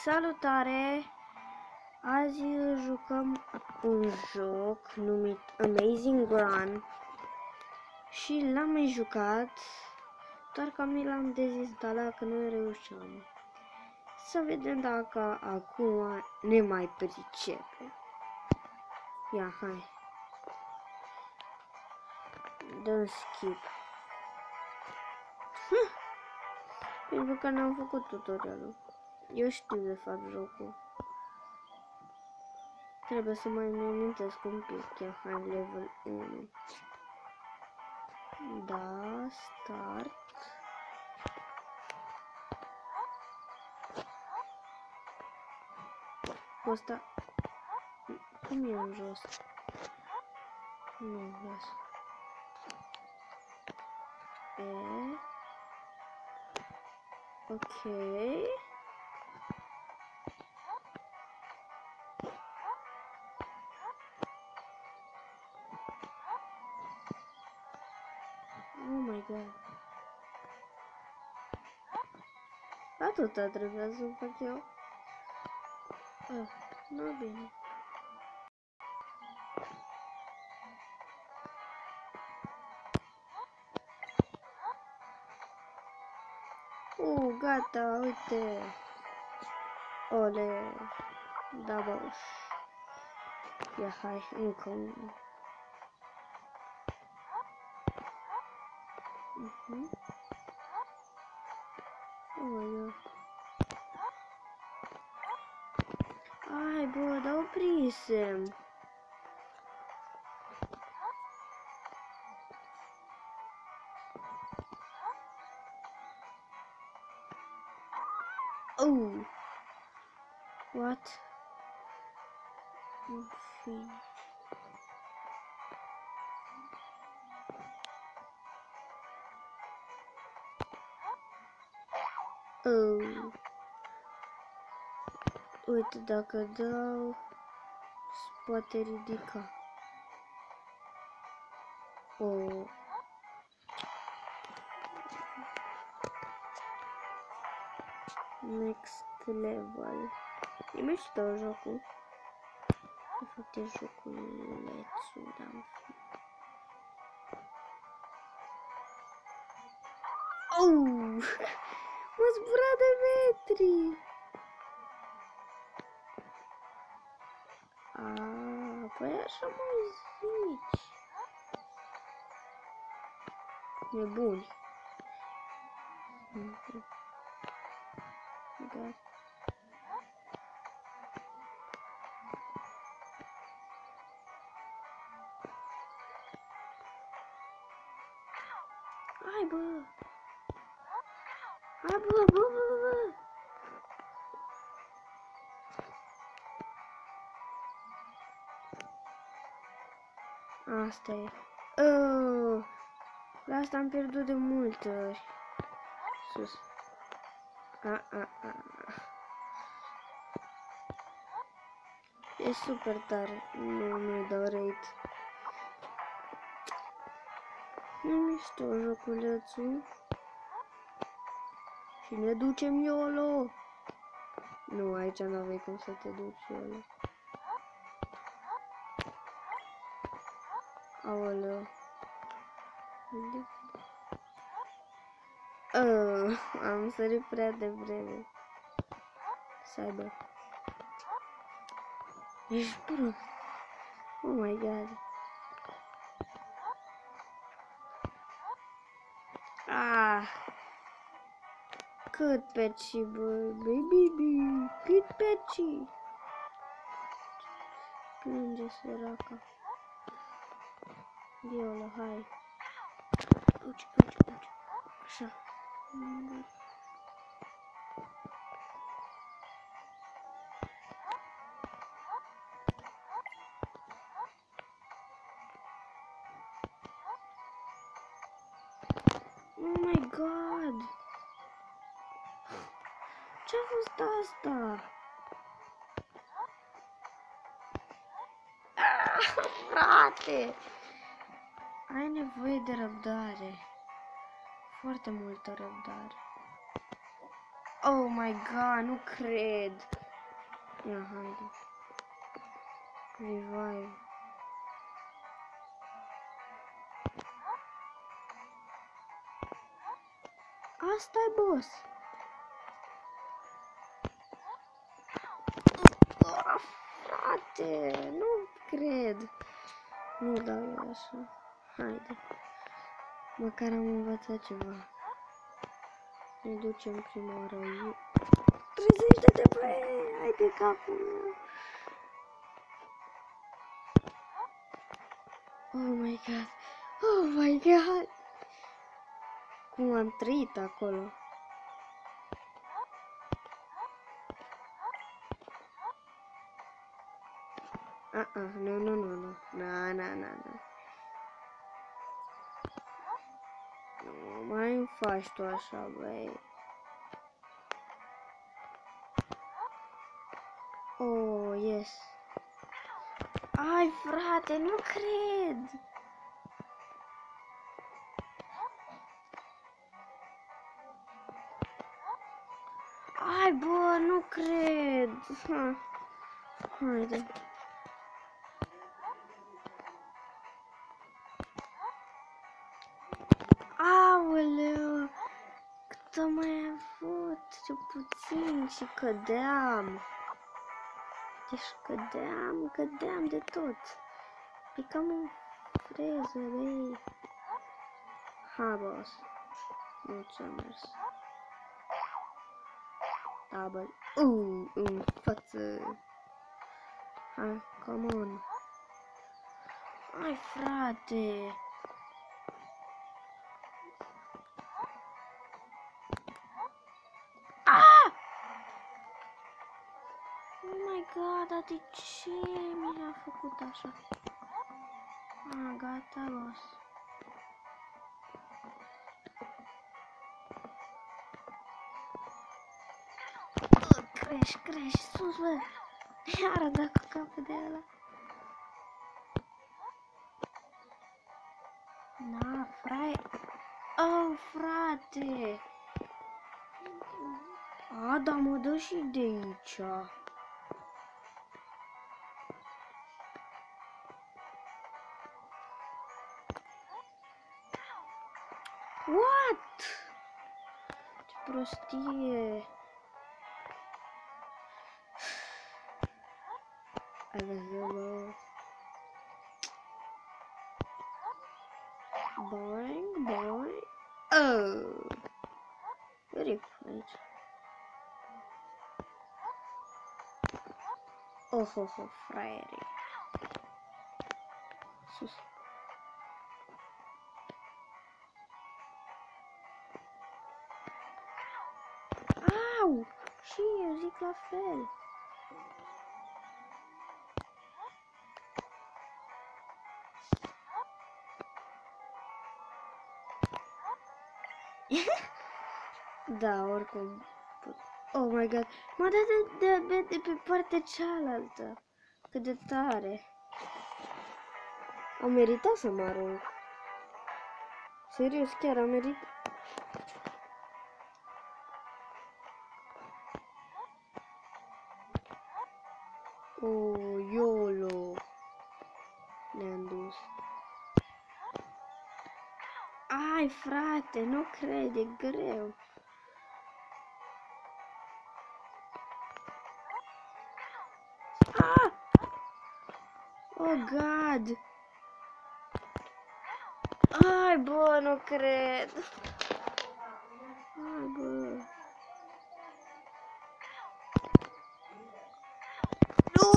Salutare! Azi jucăm un joc numit Amazing Run și l-am mai jucat, doar că mi l-am dezinstalat că nu reușeam. Să vedem dacă acum ne mai pricepe. Ia, hai. Dăm skip. Pentru că n-am făcut tutorialul. Eu știu de fapt jocul. Trebuie să mai îmi amintesc un pic. Ia, hai, level 1. Da, start. Ăsta... Cum e în jos? Nu, las. Ok. Oh my god. Atâta trebuia să fac eu. Nu bine. Gata, uite. Ole. Da, boș. Ia, hai, încă unul. Ai, bă, dar oprisem. Oh. What? În fine. Oh. Uite, dacă dau, se poate ridica. Oh. Next level. E mișto jocul. De fapt e joculețul, dar în fine. Oh! M-a zburat de metri! Păi așa mă zici. Nebuni. Da. Hai, bă! Hai, bă! Asta e. La asta am pierdut de multe ori. Sus. E super tare. Nu-i dau rate. E mișto joculețul. Și ne ducem YOLO. Nu, aici nu aveai cum să te duci YOLO. Aoleu. Am sărit prea devreme. Să aibă. Ești prost. Oh my god. Cât peci, bă, baby, cât peci. Plânge săraca. YOLO, hai. Uci. Așa. Oh my god! Ce-a fost asta? Frate! Ai nevoie de răbdare. Foarte multă răbdare. Oh my god, nu cred. Ia, haide. Revive. Asta-i, boss. Oh, frate, nu cred. Nu dau eu așa. Haide. Măcar am învățat ceva. Ne ducem prima oară. 30 de TP! Hai de capul meu! Oh my god! Oh my god! Cum am trăit acolo? Nu, nu, nu, nu. Na, na, na, na. Nu mai îmi faci tu așa, băi. Oh, yes. Ai, frate, nu cred. Ai, bă, nu cred. Ha. Haide. Aoleu. Cât am mai avut? Ce puțin și cădeam. Deci cădeam de tot. Picam în freză, băi. Ha, boss. Nu ți-a mers. Double. În față. Hai, come on. Hai, frate. Ah! Oh my god, dar de ce mi l-a făcut așa? Ah, gata, boss. Crești, sus, bă! Iar a dat cu capul de ăla. Na, Oh, frate! A, dar mă dă și de aici. What? Ce prostie! Hello. Boing, boing. Oh! Very quiet. Oh, fraiere. Sus. Au! Și eu zic la fel. Da, oricum. Oh my god. M-a dat de pe partea cealaltă. Cât de tare. Am meritat să mă arunc. Serios, chiar am meritat. Oh, YOLO. Ne-am dus. Ai, frate, nu cred, e greu. Ah! Oh, God! Ai, bă, nu cred. Ai, bă. Nu!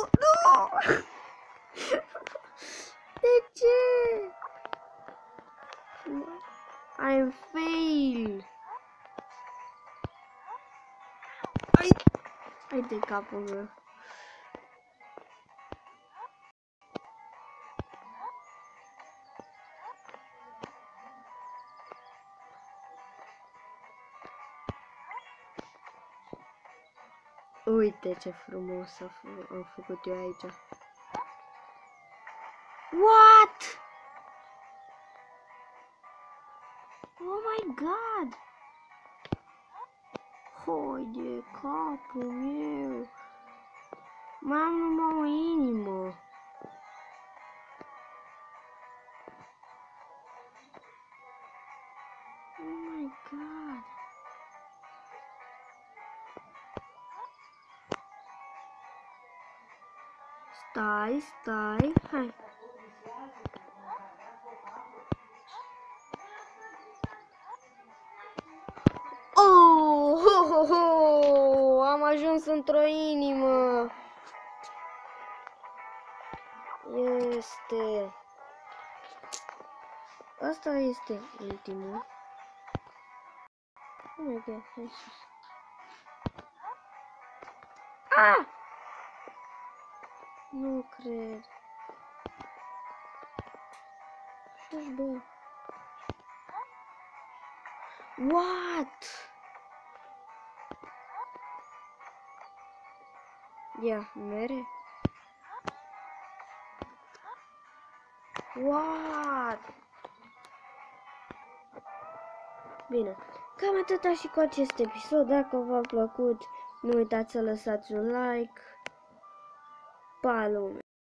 De ce? I'm fail. Ai de capul meu. Uite ce frumos am făcut eu aici. What? Oh my god! Hoi de capul meu! Mai am numai o inimă. Oh my god. Stai, hai. Oh, ho, ho, ho! Am ajuns într-o inimă. Este. Asta este ultimul. Oh my god, hai sus. Ah! Nu cred. Sus, bă. What? Ia, mere. What? Bine, cam atâta și cu acest episod. Dacă v-a plăcut, nu uitați să lăsați un like. Pa, lume!